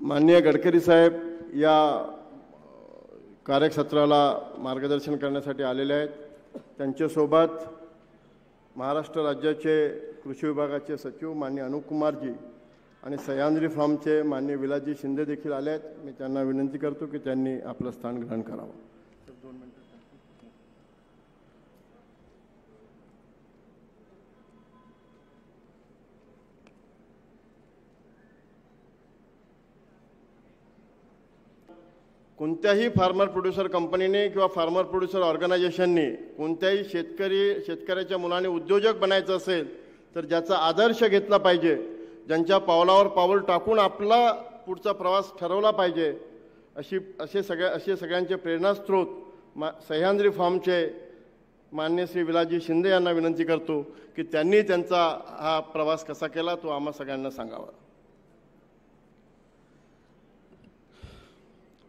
माननीय गडकरी साहेब या कार्यक्षेत्राला मार्गदर्शन करण्यासाठी आलेले आहेत। त्यांच्यासोबत महाराष्ट्र राज्याचे कृषी विभागाचे सचिव माननीय अनुप कुमारजी आणि सह्याद्री फार्मचे माननीय विलासजी शिंदे देखील आले आहेत। मी त्यांना विनंती करतो की त्यांनी आपलं स्थान ग्रहण करावं। कोणत्याही फार्मर प्रोड्युसर कंपनीने किंवा फार्मर प्रोड्युसर ऑर्गनायझेशनने कोणत्याही शेतकऱ्याच्या मुलाने उद्योजक बनायचं असेल तर ज्याचा आदर्श घेतला पाहिजे, ज्यांच्या पावलावर पाऊल टाकून आपला पुढचा प्रवास ठरवला पाहिजे, असे सगळ्यांचे प्रेरणास्त्रोत सह्याद्री फार्मचे माननीय श्री विलासजी शिंदे यांना विनंती करतो की त्यांनी त्यांचा हा प्रवास कसा केला तो आम्हा सगळ्यांना सांगावा।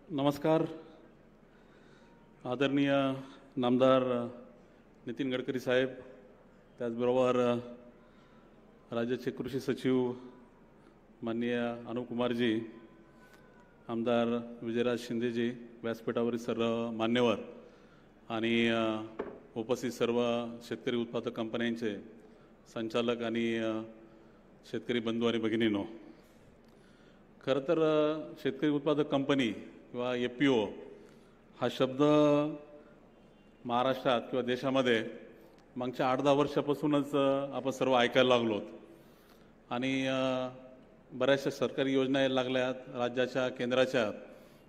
नमस्कार। आदरणीय नामदार नितीन गडकरी साहेब, त्याचबरोबर राज्याचे कृषी सचिव माननीय अनुप कुमारजी, आमदार विजयराज शिंदेजी, व्यासपीठावरील सर्व मान्यवर आणि उपस्थित सर्व शेतकरी उत्पादक कंपन्यांचे संचालक आणि शेतकरी बंधू आणि भगिनींनो, खरं तर शेतकरी उत्पादक कंपनी किंवा FPO हा शब्द महाराष्ट्रात किंवा देशामध्ये मागच्या 8-10 वर्षापासूनच आपण सर्व ऐकायला लागलो आणि बऱ्याचशा सरकारी योजना यायला लागल्यात, राज्याच्या केंद्राच्या,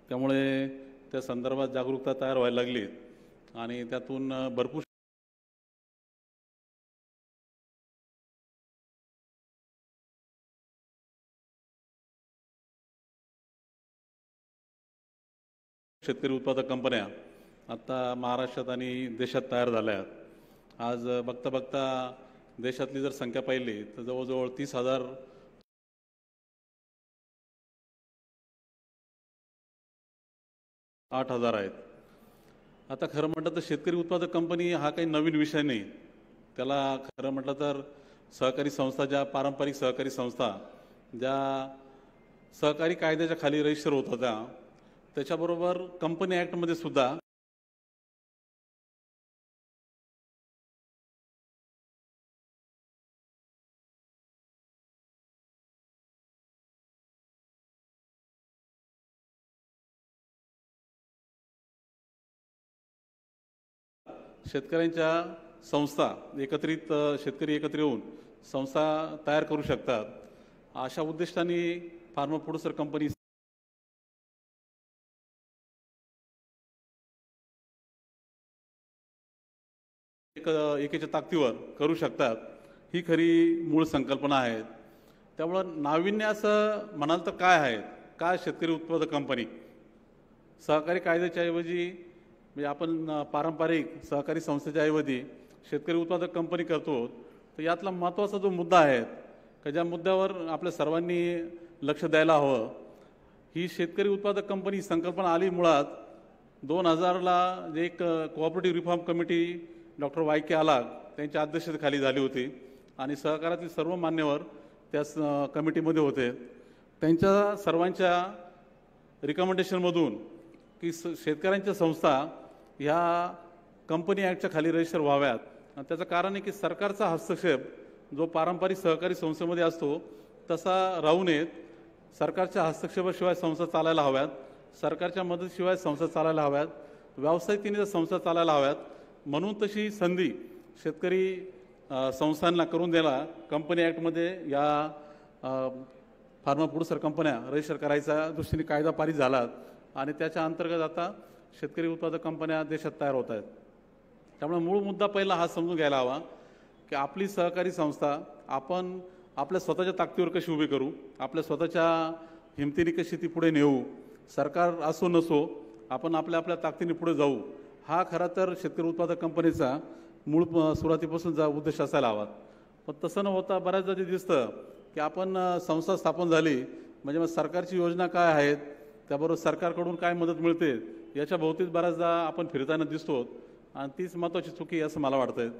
त्यामुळे त्या संदर्भात जागरूकता तयार व्हायला लागली आणि त्यातून भरपूर शेतकरी उत्पादक कंपन्या आता महाराष्ट्रात आणि देशात तयार झाल्या आहेत। आज बघता बघता देशातली जर संख्या पाहिली तर जवळजवळ 30,000 8,000 आहेत। आता खरं म्हटलं तर शेतकरी उत्पादक कंपनी हा काही नवीन विषय नाही। त्याला खरं म्हटलं तर सहकारी संस्था, ज्या पारंपरिक सहकारी संस्था ज्या सहकारी कायद्याच्या खाली रजिस्टर होत होत्या, त्याच्याबरोबर कंपनी ॲक्टमध्ये सुद्धा शेतकऱ्यांच्या संस्था एकत्रित, शेतकरी एकत्र येऊन संस्था तयार करू शकतात। अशा उद्दिष्टाने फार्मर प्रोड्युसर कंपनी एकेच्या ताकदीवर करू शकतात, ही खरी मूळ संकल्पना आहे। त्यामुळं नाविन्य असं म्हणाल तर काय आहे, काय शेतकरी उत्पादक कंपनी सहकारी कायद्याच्या ऐवजी म्हणजे आपण पारंपरिक सहकारी संस्थेच्या ऐवजी शेतकरी उत्पादक कंपनी करतो, तर यातला महत्त्वाचा जो मुद्दा आहे की ज्या मुद्द्यावर आपल्या सर्वांनी लक्ष द्यायला हवं, ही शेतकरी उत्पादक कंपनी संकल्पना आली मुळात 2000ला जे एक cooperative reform committee doctor YK आलाग त्यांच्या अध्यक्षतेखाली झाली होती आणि सहकारातील सर्व मान्यवर त्या कमिटीमध्ये होते। त्यांच्या सर्वांच्या रिकमेंडेशनमधून की शेतकऱ्यांच्या संस्था ह्या कंपनी ॲक्टच्या खाली रजिस्टर व्हाव्यात, आणि त्याचं कारण आहे की सरकारचा हस्तक्षेप जो पारंपरिक सहकारी संस्थेमध्ये असतो तसा राहू नयेत। सरकारच्या हस्तक्षेपाशिवाय संस्था चालायला हव्यात, सरकारच्या मदतीशिवाय संस्था चालायला हव्यात, व्यावसायिकतेने संस्था चालायला हव्यात। म्हणून तशी संधी शेतकरी संस्थांना करून द्यायला कंपनी ॲक्टमध्ये या फार्मर प्रोड्युसर कंपन्या रजिस्टर करायच्या दृष्टीने कायदा पारित झाला आणि त्याच्या अंतर्गत आता शेतकरी उत्पादक कंपन्या देशात तयार होत आहेत। त्यामुळे मूळ मुद्दा पहिला हा समजून घ्यायला हवा की आपली सहकारी संस्था आपण आपल्या स्वतःच्या ताकदीवर कशी उभी करू, आपल्या स्वतःच्या हिमतीने कशी ती पुढे नेऊ, सरकार असो नसो आपण आपल्या ताकदीने पुढे जाऊ, हा खरा तर शेतकरी उत्पादक कंपनीचा मूळ सुरुवातीपासूनचा उद्देश असायला हवा। पण तसं न होता बऱ्याचदा ते दिसतं की आपण संस्था स्थापन झाली म्हणजे मग सरकारची योजना काय आहेत, त्याबरोबर सरकारकडून काय मदत मिळते याच्या भोवतीच बऱ्याचदा आपण फिरताना दिसतो आणि तीच महत्त्वाची चुकी असं मला वाटतं।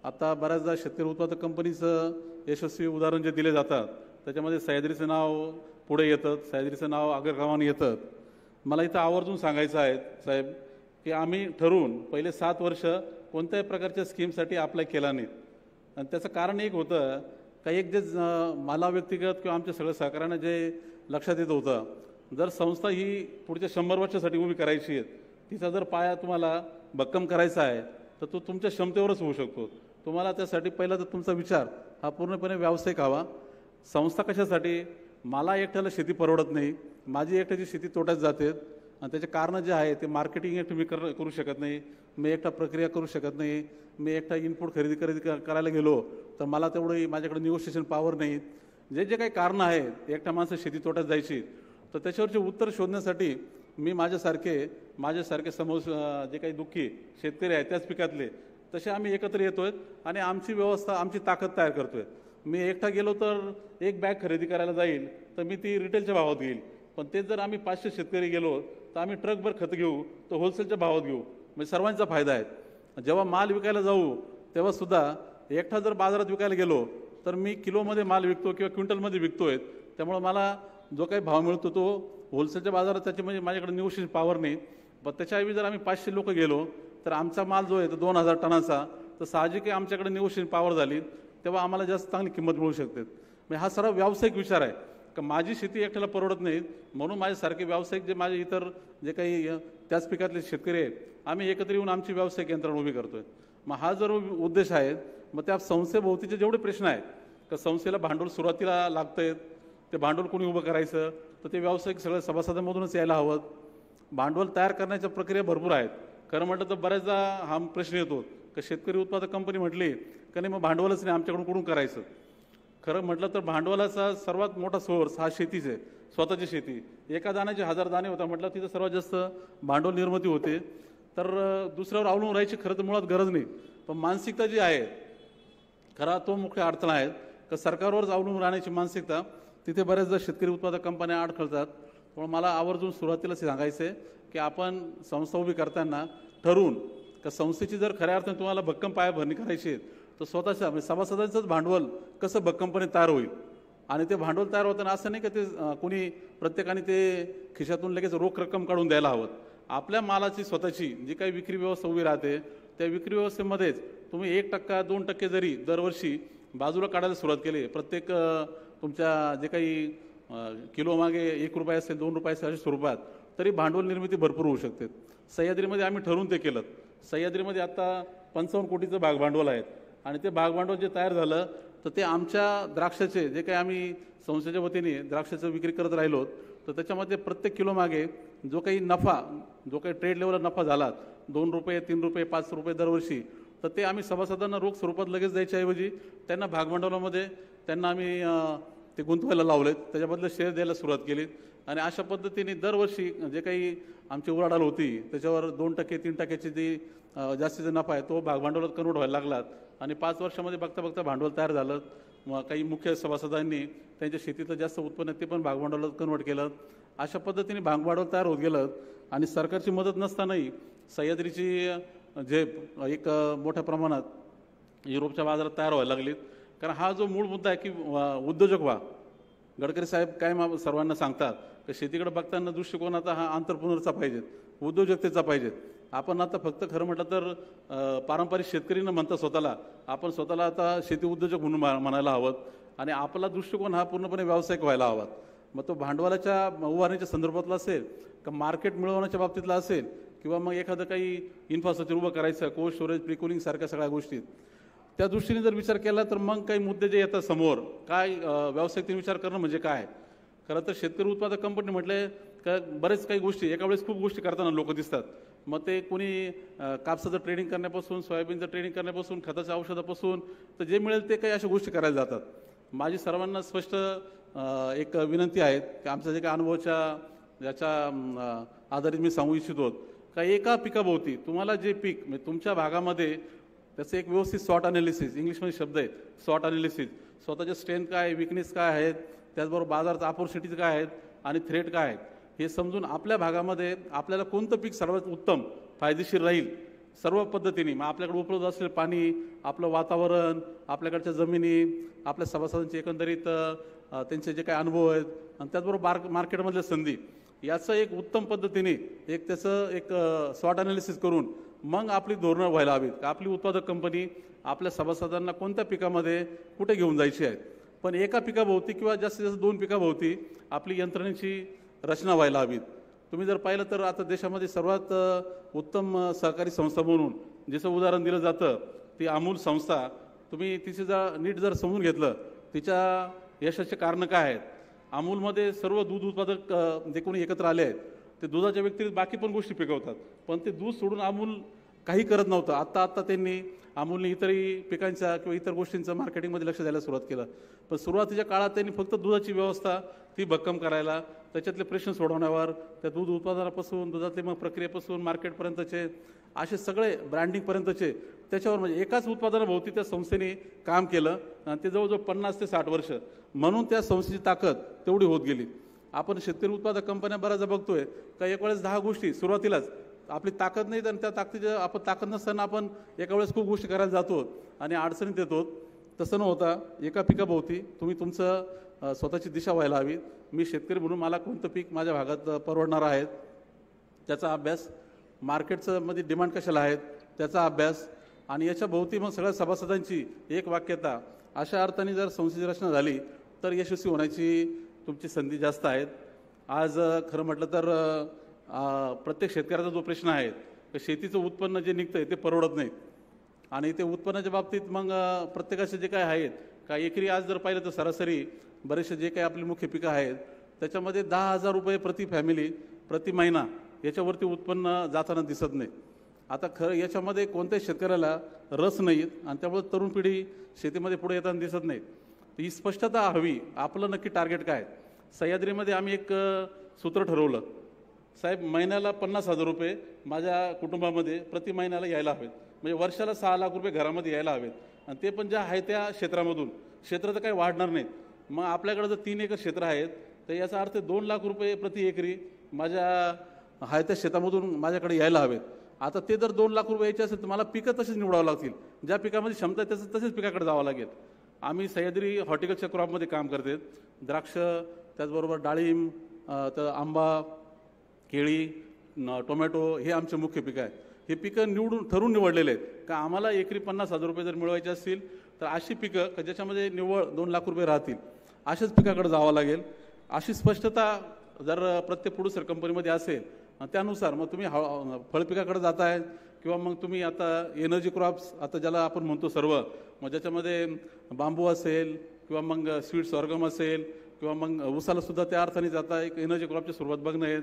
आता बऱ्याचदा शेतकरी उत्पादक कंपनीचं यशस्वी उदाहरण जे दिले जातात त्याच्यामध्ये सह्याद्रीचं नाव पुढे येतात, सह्याद्रीचं नाव अग्रक्रमाने येतं. मला इथं आवर्जून सांगायचं आहे साहेब की आम्ही ठरवून पहिले 7 वर्ष कोणत्याही प्रकारच्या स्कीमसाठी अप्लाय केला नाही. आणि त्याचं कारण एक होतं का एक जे मला व्यक्तिगत किंवा आमच्या सगळ्या सहकार्यानं जे लक्षात येत होतं, जर संस्था ही पुढच्या 100 वर्षासाठी उभी करायची आहे, तिचा जर पाया तुम्हाला भक्कम करायचा आहे तर तो तुमच्या क्षमतेवरच होऊ शकतो. तुम्हाला त्यासाठी पहिला तर तुमचा विचार हा पूर्णपणे व्यावसायिक हवा. संस्था कशासाठी? मला एकट्याला शेती परवडत नाही, माझी एकट्याची शेती तोट्यात जाते आणि त्याचे कारणं जे आहे ते मार्केटिंग एकटं मी करू शकत नाही, मी एकटा प्रक्रिया करू शकत नाही, मी एकटा इनपुट खरेदी करायला गेलो तर मला तेवढी माझ्याकडे निगोशिएशन पॉवर नाही. जे जे काही कारणं आहेत एकटा माणसं शेती तोट्यात जायची, तर त्याच्यावरचे उत्तर शोधण्यासाठी मी माझ्यासारखे जे काही दुःखी शेतकरी आहेत त्याच पिकातले तसे आम्ही एकत्र येतोय आणि आमची व्यवस्था, आमची ताकद तयार करतोय. मी एकटा गेलो तर एक बॅग खरेदी करायला जाईल तर मी ती रिटेलच्या भावात घेईल, पण तेच जर आम्ही 500 शेतकरी गेलो तर आम्ही ट्रकभर खत घेऊ, तर होलसेलच्या भावात घेऊ. म्हणजे सर्वांचा फायदा आहे. जेव्हा माल विकायला जाऊ तेव्हा सुद्धा एकटा जर बाजारात विकायला गेलो तर मी किलोमध्ये माल विकतो किंवा क्विंटलमध्ये विकतोय, त्यामुळे मला जो काही भाव मिळतो तो होलसेलच्या बाजारात त्याची म्हणजे माझ्याकडे निगोशिएशन पॉवर नाही. पण त्याच्याऐवजी जर आम्ही 500 लोक गेलो तर आमचा माल जो आहे तो 2000 टनाचा, तर साहजिक आमच्याकडे निगोशिएशन पॉवर झाली तेव्हा आम्हाला जास्त चांगली किंमत मिळू शकते. म्हणजे हा सर्व व्यावसायिक विचार आहे का माझी शेती एकट्याला परवडत नाही, म्हणून माझ्यासारखे व्यावसायिक जे माझे इतर जे काही त्याच पिकातले शेतकरी आहेत आम्ही एकत्र येऊन आमची व्यावसायिक यंत्रणा उभी करतोय. मग हा जर उद्देश आहे, मग त्या संस्थेभोवतीचे जेवढे प्रश्न आहेत का संस्थेला भांडवल सुरुवातीला लागतंय, ते भांडवल कोणी उभं करायचं, तर ते व्यावसायिक सगळ्या सभासदांमधूनच यायला हवं. भांडवल तयार करण्याच्या प्रक्रिया भरपूर आहेत. खरं म्हटलं तर बऱ्याचदा हा प्रश्न येतो का शेतकरी उत्पादक कंपनी म्हटली का नाही मग भांडवलच नाही आमच्याकडून कुठून करायचं. खरं म्हटलं तर भांडवलाचा सर्वात मोठा सोर्स हा शेतीच आहे, स्वतःची शेती. एका दाण्याचे 1000 दाणे होता म्हटलं तिथं सर्वात जास्त भांडवल निर्मिती होते. तर दुसऱ्यावर अवलंबून राहायची खरं तर मुळात गरज नाही. पण मानसिकता जी आहे खरा तो मुख्य अडथळा आहे का सरकारवरच अवलंबून राहण्याची मानसिकता, तिथे बऱ्याचदा शेतकरी उत्पादक कंपन्या अडखळतात. पण मला आवर्जून सुरुवातीलाच सांगायचं आहे की आपण संस्था उभी करताना ठरवून का संस्थेची जर खऱ्या अर्थाने तुम्हाला भक्कम पायाभरणी करायची आहे तर स्वतःच्या म्हणजे सभासदांचंच भांडवल कसं भक्कमपणे तयार होईल. आणि ते भांडवल तयार होताना असं नाही का ते कोणी प्रत्येकाने ते खिशातून लगेच रोख रक्कम काढून द्यायला हवं. आपल्या मालाची स्वतःची जी काही विक्री व्यवस्था उभी राहते त्या विक्री व्यवस्थेमध्येच तुम्ही 1%, 2% जरी दरवर्षी बाजूला काढायला सुरुवात केली, प्रत्येक तुमच्या जे काही किलो मागे 1 रुपया असेल, 2 रुपये असेल अशा स्वरूपात, तरी भांडवल निर्मिती भरपूर होऊ शकते. सह्याद्रीमध्ये आम्ही ठरवून ते केलं. सह्याद्रीमध्ये आता 55 कोटीचं भागभांडवल आहे आणि ते भागभांडवल जे तयार झालं तर ते आमच्या द्राक्षाचे जे काही आम्ही संस्थेच्या वतीने द्राक्षाचं विक्री करत राहिलो तर त्याच्यामध्ये प्रत्येक किलो मागे जो काही नफा, जो काही ट्रेड लेवलला नफा झाला 2 रुपये, 3 रुपये, 5 रुपये दरवर्षी, तर ते आम्ही सभासदांना रोख स्वरूपात लगेच द्यायच्याऐवजी त्यांना भागभांडवलामध्ये त्यांना आम्ही ते गुंतवायला लावलेत, त्याच्याबद्दल शेअर द्यायला सुरुवात केली. आणि अशा पद्धतीने दरवर्षी जे काही आमची उलाढाल होती त्याच्यावर 2%, 3%ची जी जास्तीचा नफा आहे तो भागभांडवलात कन्वर्ट व्हायला लागलात. आणि 5 वर्षामध्ये बघता बघता भांडवल तयार झालं. मग काही मुख्य सभासदांनी त्यांच्या शेतीतलं जास्त उत्पन्न ते पण भागभांडवलात कन्वर्ट केलं. अशा पद्धतीने भागभांडवल तयार होत गेलं. आणि सरकारची मदत नसतानाही सह्याद्रीची जे एक मोठ्या प्रमाणात युरोपच्या बाजारात तयार व्हायला लागलीत. कारण हा जो मूळ मुद्दा आहे की उद्योजक व्हा. गडकरी साहेब काय सर्वांना सांगतात की शेतीकडे बघताना दृष्टिकोन आता हा आंतरप्रिनरचा पाहिजेत, उद्योजकतेचा पाहिजेत. आपण आता फक्त खरं म्हटलं तर पारंपरिक शेतकरी न म्हणता स्वतःला आपण स्वतःला आता शेती उद्योजक म्हणून म्हणायला हवं. आणि आपला दृष्टिकोन हा पूर्णपणे व्यावसायिक व्हायला हवा. मग तो भांडवलाच्या उभारणीच्या संदर्भातला असेल का मार्केट मिळवण्याच्या बाबतीतला असेल किंवा मग एखादं काही इन्फ्रास्ट्रक्चर उभं करायचं, कोल्ड स्टोरेज, प्रिकुलिंग सारख्या सगळ्या गोष्टीत त्या दृष्टीने जर विचार केला तर मग काही मुद्दे जे येतात समोर काय व्यावसायिकतेने विचार करणं म्हणजे काय. खरं तर शेतकरी उत्पादक कंपनी म्हटले का बरेच काही गोष्टी एका वेळेस खूप गोष्टी करताना लोक दिसतात. मग ते कोणी कापसाचं ट्रेडिंग करण्यापासून, सोयाबीनचं ट्रेडिंग करण्यापासून, खताच्या औषधापासून, तर जे मिळेल ते काही अशा गोष्टी करायला जातात. माझी सर्वांना स्पष्ट एक विनंती आहे की आमच्या जे काही अनुभवाच्या याच्या आधारित मी सांगू इच्छितो का एका पिकाभोवती तुम्हाला जे पीक म्हणजे तुमच्या भागामध्ये त्याचं एक व्यवस्थित सॉट अनालिसिस, इंग्लिशमध्ये शब्द आहे सॉट अनालिसिस, स्वतःचे स्ट्रेंथ काय आहे, विकनेस काय आहेत, त्याचबरोबर बाजारात ऑपॉर्च्युनिटीज काय आहेत आणि थ्रेट काय आहेत हे समजून आपल्या भागामध्ये आपल्याला कोणतं पीक सर्वात उत्तम फायदेशीर राहील सर्व पद्धतीने. मग आपल्याकडे उपलब्ध असलेलं पाणी, आपलं वातावरण, आपल्याकडच्या जमिनी, आपल्या सभासदांची एकंदरीत त्यांचे जे काही अनुभव आहेत आणि त्याचबरोबर मार्केटमधल्या संधी याचं एक उत्तम पद्धतीने एक त्याचं एक स्वॉट ॲनालिसिस करून मग आपली धोरणं व्हायला हवीत. आपली उत्पादक कंपनी आपल्या सभासदांना कोणत्या पिकामध्ये कुठे घेऊन जायची आहे. पण एका पिकाभोवती किंवा जास्तीत जास्त 2 पिकाभोवती आपली यंत्रणेची रचना व्हायला हवीत. तुम्ही जर पाहिलं तर आता देशामध्ये सर्वात उत्तम सहकारी संस्था म्हणून जसं उदाहरण दिलं जातं ती अमूल संस्था. तुम्ही तिचे जर नीट जर समजून घेतलं तिच्या यशाचे कारणं काय आहेत. अमूलमध्ये सर्व दूध उत्पादक जे कोणी एकत्र आले आहेत ते दुधाच्या व्यतिरिक्त बाकी पण गोष्टी पिकवतात, पण ते दूध सोडून अमूल काही करत नव्हतं. आत्ता त्यांनी अमूलने इतरही पिकांच्या किंवा इतर गोष्टींचं मार्केटिंगमध्ये लक्ष द्यायला सुरुवात केलं. पण सुरुवातीच्या काळात त्यांनी फक्त दुधाची व्यवस्था ती भक्कम करायला, त्याच्यातले प्रश्न सोडवण्यावर, त्या दूध उत्पादनापासून दुधातले मग प्रक्रियेपासून मार्केटपर्यंतचे असे सगळे ब्रँडिंगपर्यंतचे त्याच्यावर म्हणजे एकाच उत्पादनाभोवती त्या संस्थेने काम केलं आणि ते जवळजवळ 50 ते 60 वर्ष. म्हणून त्या संस्थेची ताकद तेवढी होत गेली. आपण शेतकरी उत्पादक कंपन्या बऱ्याचदा बघतोय का एक वेळेस 10 गोष्टी सुरुवातीलाच आपली ताकद नाही आणि त्या ताकदीच्या आपण ताकद नसताना आपण एका वेळेस खूप गोष्टी करायला जातो आणि अडचणीत येतो. तसं न होता एका पिकाभोवती तुम्ही तुमचं स्वतःची दिशा व्हायला हवी. मी शेतकरी म्हणून मला कोणतं पीक माझ्या भागात परवडणार आहे त्याचा अभ्यास, मार्केटचं मध्ये डिमांड कशाला आहेत त्याचा अभ्यास आणि याच्या भोवती मग सगळ्या सभासदांची एक वाक्यता, अशा अर्थाने जर संस्थेची रचना झाली तर यशस्वी होण्याची तुमची संधी जास्त आहेत. आज खरं म्हटलं तर प्रत्येक शेतकऱ्याचा जो प्रश्न आहे की शेतीचं उत्पन्न जे निघतंय ते परवडत नाही आणि ते उत्पन्नाच्या बाबतीत मग प्रत्येकाचे जे काय आहेत का एकरी आज जर पाहिलं तर सरासरी बरेचसे जे काही आपली मुख्य पिकं आहेत त्याच्यामध्ये 10,000 रुपये प्रति फॅमिली प्रति महिना याच्यावरती उत्पन्न जाताना दिसत नाही. आता खरं याच्यामध्ये कोणत्याही शेतकऱ्याला रस नाहीत आणि त्यामुळे तरुण पिढी शेतीमध्ये पुढे येताना दिसत नाही. ही स्पष्टता हवी. आपलं नक्की टार्गेट काय. सह्याद्रीमध्ये आम्ही एक सूत्र ठरवलं, साहेब महिन्याला 50,000 रुपये माझ्या कुटुंबामध्ये प्रति महिन्याला यायला हवेत, म्हणजे वर्षाला 6 लाख रुपये घरामध्ये यायला हवेत आणि ते पण ज्या आहे त्या क्षेत्रामधून. क्षेत्र तर काही वाढणार नाहीत. मग आपल्याकडे जर 3 एकर क्षेत्र आहेत तर याचा अर्थ 2 लाख रुपये प्रति एकरी माझ्या आहे त्या शेतामधून माझ्याकडे यायला हवेत. आता ते जर 2 लाख रुपये यायचे असेल तर मला पिकं तसेच निवडावं लागतील. ज्या पिकामध्ये क्षमता आहे त्याचं तसेच पिकाकडे जावं लागेल. आम्ही सह्याद्री हॉर्टिकल्चर क्रॉपमध्ये काम करते. द्राक्ष, त्याचबरोबर डाळिंब, तर आंबा, केळी, टोमॅटो हे आमचे मुख्य पिकं आहे. हे पिकं ठरवून निवडलेले आहेत का आम्हाला एकरी 50,000 रुपये जर मिळवायचे असतील तर अशी पिकं का ज्याच्यामध्ये निव्वळ 2 लाख रुपये राहतील अशाच पिकाकडे जावं लागेल. अशी स्पष्टता जर प्रत्येक प्रोड्युसर कंपनीमध्ये असेल त्यानुसार मग तुम्ही फळपिकाकडे जाताय किंवा मग तुम्ही आता एनर्जी क्रॉप्स आता ज्याला आपण म्हणतो सर्व, मग ज्याच्यामध्ये बांबू असेल किंवा मग स्वीट सॉर्गम असेल किंवा मग उसाला सुद्धा त्या अर्थाने जाता एक एनर्जी क्रॉपची सुरुवात बघणं आहेत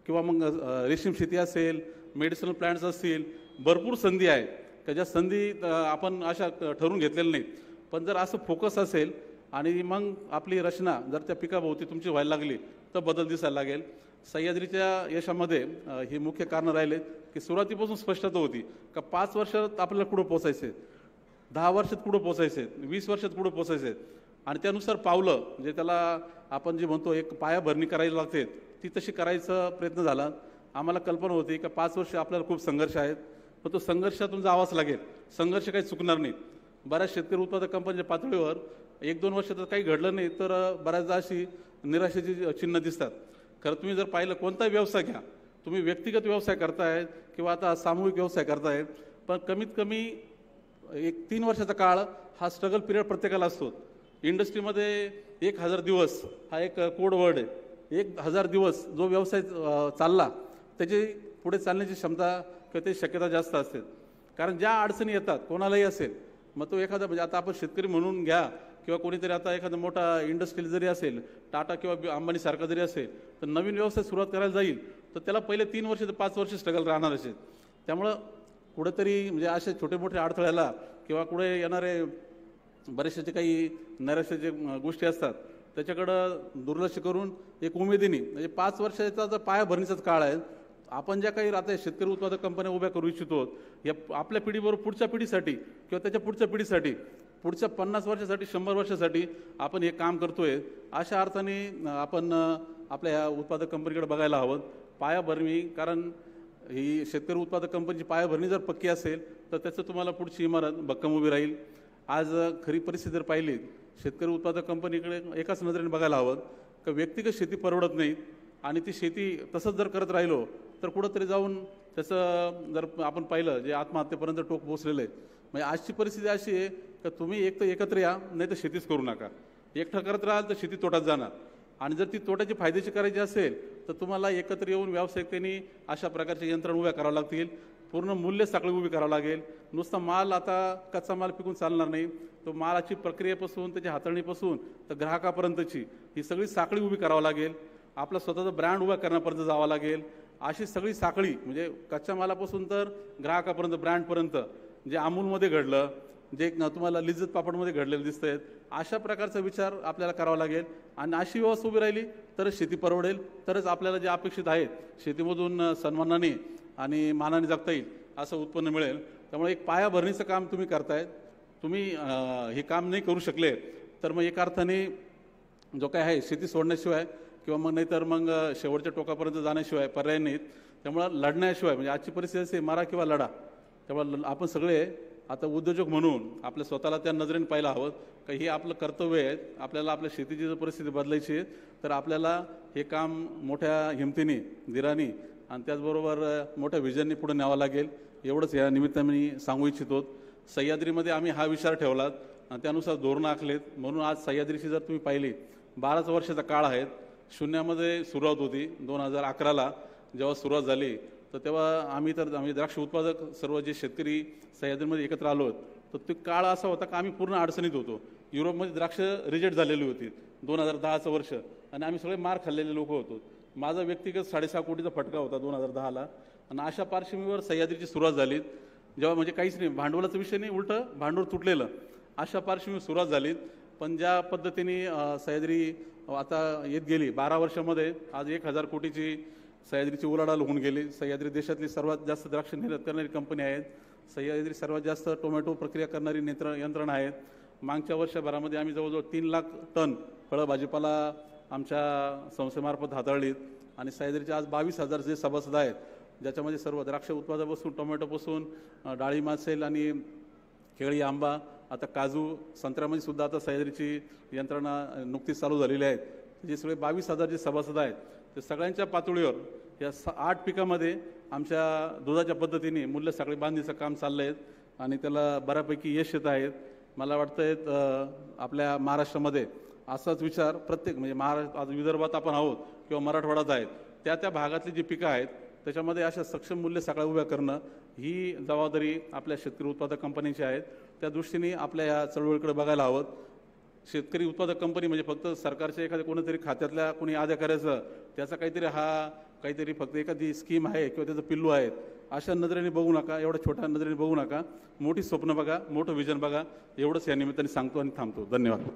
किंवा मग रेशीम शेती असेल, मेडिसिनल प्लांट्स असतील. भरपूर संधी आहे का ज्या संधी आपण अशा ठरवून घेतलेल्या नाहीत. पण जर असं फोकस असेल आणि मग आपली रचना जर त्या पिकाभोवती तुमची व्हायला लागली तर बदल दिसायला लागेल. सह्याद्रीच्या यशामध्ये ही मुख्य कारणं राहिले की सुरुवातीपासून स्पष्टता होती का 5 वर्षात आपल्याला कुठं पोचायचे, 10 वर्षात कुठं पोचायचे, 20 वर्षात कुठं पोचायचे आणि त्यानुसार पावलं म्हणजे त्याला आपण जे म्हणतो एक पायाभरणी करायला लागते ती तशी करायचा प्रयत्न झाला. आम्हाला कल्पना होती का 5 वर्ष आपल्याला खूप संघर्ष आहेत पण तो संघर्षातून जावाच लागेल. संघर्ष काही चुकणार नाही. बऱ्याच शेतकरी उत्पादक कंपनीच्या पातळीवर 1-2 वर्षात काही घडलं नाही तर बऱ्याचदा अशी निराशेची चिन्ह दिसतात. खरं तुम्ही जर पाहिलं कोणताही व्यवसाय घ्या, तुम्ही व्यक्तिगत व्यवसाय करताय किंवा आता सामूहिक व्यवसाय करताय, पण कमीत कमी 3 वर्षाचा काळ हा स्ट्रगल पिरियड प्रत्येकाला असतो. इंडस्ट्रीमध्ये 1000 दिवस हा एक कोड वर्ड आहे. 1000 दिवस जो व्यवसाय चालला त्याची पुढे चालण्याची क्षमता किंवा त्याची शक्यता जास्त असते. कारण ज्या अडचणी येतात कोणालाही असेल, मग तो एखादा म्हणजे आता आपण शेतकरी म्हणून घ्या किंवा कोणीतरी आता एखादा मोठा इंडस्ट्रील जरी असेल, टाटा किंवा अंबानीसारखा जरी असेल, तर नवीन व्यवसाय सुरुवात करायला जाईल तर त्याला पहिले 3 वर्ष ते 5 वर्ष स्ट्रगल राहणार असेल. त्यामुळं कुठेतरी म्हणजे असे छोटे मोठे अडथळ्याला किंवा कुठे येणारे बरेचसे जे काही नैराश्याचे गोष्टी असतात त्याच्याकडं दुर्लक्ष करून एक उमेदीने म्हणजे 5 वर्षाचा जर पायाभरणीचाच काळ आहे. आपण ज्या काही आता शेतकरी उत्पादक कंपन्या उभ्या करू इच्छितो या आपल्या पिढीबरोबर पुढच्या पिढीसाठी किंवा त्याच्या पुढच्या पिढीसाठी पुढच्या 50 वर्षासाठी 100 वर्षासाठी आपण हे काम करतोय. अशा अर्थाने आपण आपल्या या उत्पादक कंपनीकडे बघायला हवं. पायाभरणी, कारण ही शेतकरी उत्पादक कंपनीची पायाभरणी जर पक्की असेल तर त्याचं तुम्हाला पुढची इमारत भक्कम उभी राहील. आज खरी परिस्थिती जर पाहिली शेतकरी उत्पादक कंपनीकडे एकाच नजरेने बघायला हवं का व्यक्तिगत शेती परवडत नाही आणि ती शेती तसंच जर करत राहिलो तर कुठंतरी जाऊन त्याचं जर आपण पाहिलं जे आत्महत्येपर्यंत टोक पोचलेलं आहे. म्हणजे आजची परिस्थिती अशी आहे का तुम्ही एक तर एकत्र या नाही तर शेतीच करू नका. एकटं करत राहाल तर शेती तोट्यात जाणार आणि जर ती तोट्याची फायदेची करायची असेल तर तुम्हाला एकत्र येऊन व्यावसायिकतेने अशा प्रकारच्या यंत्रणा उभ्या कराव्या लागतील. पूर्ण मूल्य साखळी उभी करावं लागेल. नुसता माल आता कच्चा माल पिकून चालणार नाही. तो मालाची प्रक्रियेपासून त्याची हाताळणीपासून तर ग्राहकापर्यंतची ही सगळी साखळी उभी करावं लागेल. आपला स्वतःचा ब्रँड उभा करण्यापर्यंत जावं लागेल. अशी सगळी साखळी म्हणजे कच्च्या मालापासून तर ग्राहकापर्यंत ब्रँडपर्यंत जे अमूलमध्ये घडलं जे तुम्हाला लिज्जत पापडमध्ये घडलेलं दिसतंय अशा प्रकारचा विचार आपल्याला करावा लागेल. आणि अशी व्यवस्था उभी राहिली तरच शेती परवडेल. तरच आपल्याला जे अपेक्षित आहेत शेतीमधून सन्मानाने आणि मानाने जगता येईल असं उत्पन्न मिळेल. त्यामुळे एक पायाभरणीचं काम तुम्ही करतायत. तुम्ही हे काम नाही करू शकले तर मग एका अर्थाने जो काय आहे शेती सोडण्याशिवाय किंवा मग नाहीतर मग शेवटच्या टोकापर्यंत जाण्याशिवाय पर्याय नाहीत. त्यामुळं लढण्याशिवाय म्हणजे आजची परिस्थिती असे मारा किंवा लढा. त्यामुळे आपण सगळे आता उद्योजक म्हणून आपल्या स्वतःला त्या नजरेने पाहायला हवं का हे आपलं कर्तव्य आहे. आपल्याला आपल्या शेतीची जर परिस्थिती बदलायची आहे तर आपल्याला हे काम मोठ्या हिमतीने धीराने आणि त्याचबरोबर मोठ्या विजनने पुढे न्यावं लागेल. एवढंच या निमित्ताने मी सांगू इच्छितो. सह्याद्रीमध्ये आम्ही हा विचार ठेवलात आणि त्यानुसार धोरणं आखलेत. म्हणून आज सह्याद्रीची जर तुम्ही पाहिली 12 वर्षाचा काळ आहे. शून्यामध्ये सुरुवात होती 2011ला जेव्हा सुरुवात झाली तर तेव्हा आम्ही द्राक्ष उत्पादक सर्व जे शेतकरी सह्याद्रीमध्ये एकत्र आलो तर तो काळ असा होता का आम्ही पूर्ण अडचणीत होतो. युरोपमध्ये द्राक्ष रिजेक्ट झालेली होती 2010चं वर्ष आणि आम्ही सगळे मार खाल्लेले लोक होतो. माझा व्यक्तिगत 6.5 कोटीचा फटका होता 2010ला आणि अशा पार्श्वभूमीवर सह्याद्रीची सुरुवात झाली. जेव्हा म्हणजे काहीच नाही भांडवलाचा विषय नाही उलटं भांडवल तुटलेलं अशा पार्श्वभूमीवर सुरुवात झाली. पण ज्या पद्धतीने सह्याद्री आता येत गेली 12 वर्षामध्ये आज 1000 कोटीची सह्याद्रीची उलाढाल होऊन गेली. सह्याद्री देशातली सर्वात जास्त द्राक्ष निर्यात करणारी कंपनी आहेत. सह्याद्री सर्वात जास्त टोमॅटो प्रक्रिया करणारी यंत्रणा आहेत. मागच्या वर्षभरामध्ये आम्ही जवळजवळ 3 लाख टन फळं भाजीपाला आमच्या संस्थेमार्फत हाताळलीत आणि सह्याद्रीचे आज 22,000 जे सभासद आहेत ज्याच्यामध्ये सर्व द्राक्ष उत्पादनापासून टोमॅटोपासून डाळिंब असेल आणि केळी आंबा आता काजू संत्र्यामध्ये सुद्धा आता सह्याद्रीची यंत्रणा नुकतीच चालू झालेली आहेत. जे सगळे 22,000 जे सभासद आहेत ते सगळ्यांच्या पातळीवर या 8 पिकामध्ये आमच्या दुधाच्या पद्धतीने मूल्य साखळी बांधणीचं काम चाललं आहे आणि त्याला बऱ्यापैकी यश येत आहेत. मला वाटतं आपल्या महाराष्ट्रामध्ये असाच विचार प्रत्येक म्हणजे महाराष्ट्र आज विदर्भात आपण आहोत किंवा मराठवाड्यात आहेत त्या भागातली जी पिकं आहेत त्याच्यामध्ये अशा सक्षम मूल्य साखळ्या उभ्या करणं ही जबाबदारी आपल्या शेतकरी उत्पादक कंपन्यांची आहेत. त्या दृष्टीने आपल्या या चळवळीकडे बघायला हवं. शेतकरी उत्पादक कंपनी म्हणजे फक्त सरकारच्या एखाद्या कोणीतरी खात्यातल्या कोणी अधिकाऱ्याचं त्याचा काहीतरी फक्त एखादी स्कीम आहे किंवा त्याचं पिल्लू आहे अशा नजरेने बघू नका. एवढ्या छोट्या नजरेने बघू नका. मोठी स्वप्न बघा, मोठं विजन बघा. एवढंच या निमित्ताने सांगतो आणि थांबतो. धन्यवाद.